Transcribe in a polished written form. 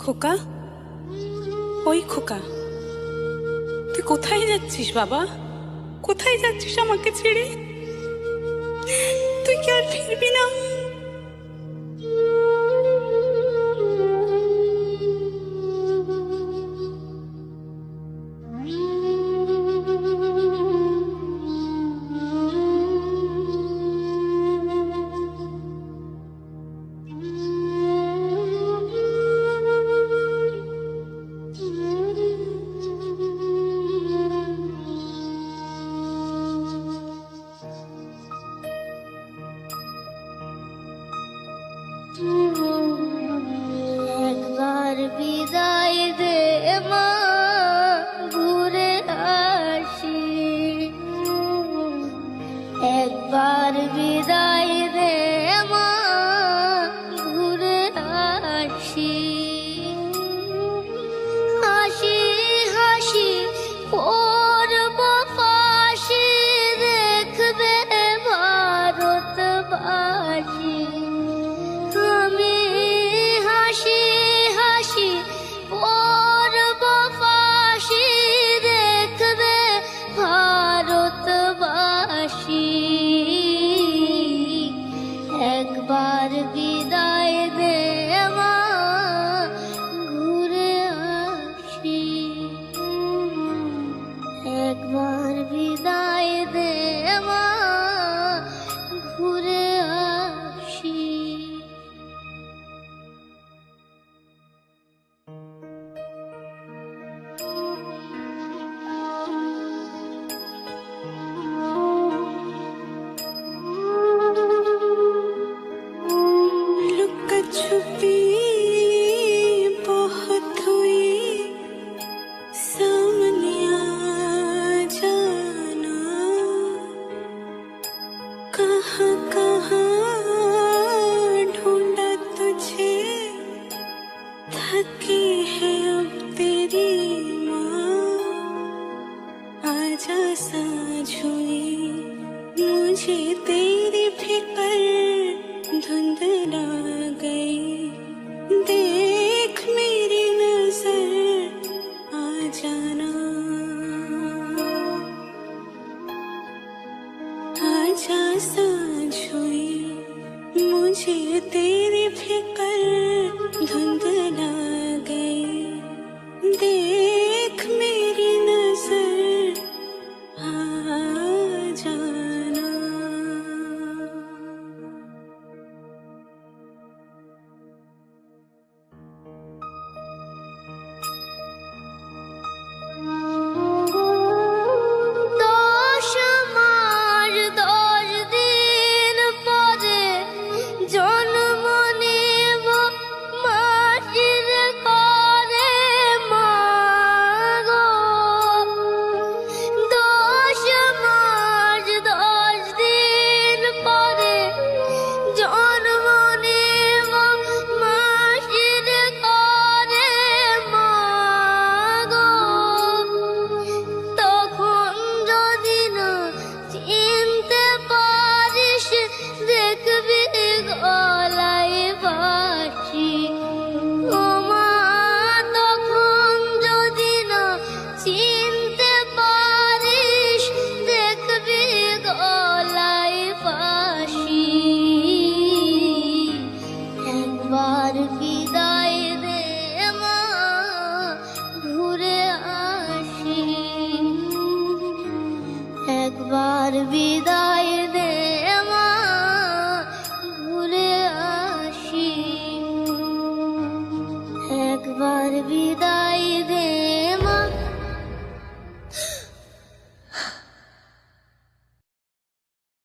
খোকা, ওই খোকা, তুই কোথায় যাচ্ছিস বাবা? কোথায় যাচ্ছিস আমাকে ছেড়ে? তুই কি আর ফিরবি না? একবার বিদায় দে মা, ঘুরে আসি। একবার বিদায় দে মা, ঘুরে আসি। হাসি হাসি পড়ব ফাঁসি, দেখবে ভারতবাসী। আমি হাসি হাসি পড়ব ফাঁসি, দেখবে ভারতবাসী। একবার বিদায় দে মা, ঘুরে আসি। একবার বিদায় দে মা, ঘুরে আসি। लुका छुपी बहुत हुई, सामने आ जाना। कहाँ कहाँ ढूंढा तुझे, थकी है अब तेरी माँ। आजा साँझ हुई, मुझे तेरी फिक्र धुंधला गई। देख मेरी नजर आ जाना। आजा साँझ हुई, मुझे तेरी फिक्र धुंधला गई। देख मेरी नजर आ जाना। দশ মাস 10 দিন পরে জন্ম নেব মাটির ঘরে মা গো। 10 মাস 10 দিন পরে জন্ম নেব মাটির ঘরে মা গো। তখন যদি না চিনতে পারিস, দেখবি গলায় বাঁশি। ও মা, তখন যদি না চিনতে পারিস, দেখবি গলায় বাঁশি। একবার বিদায় দে মা, ঘুরে আসি। একবার বিদায় দে মা, ঘুরে আসি। একবার বিদায়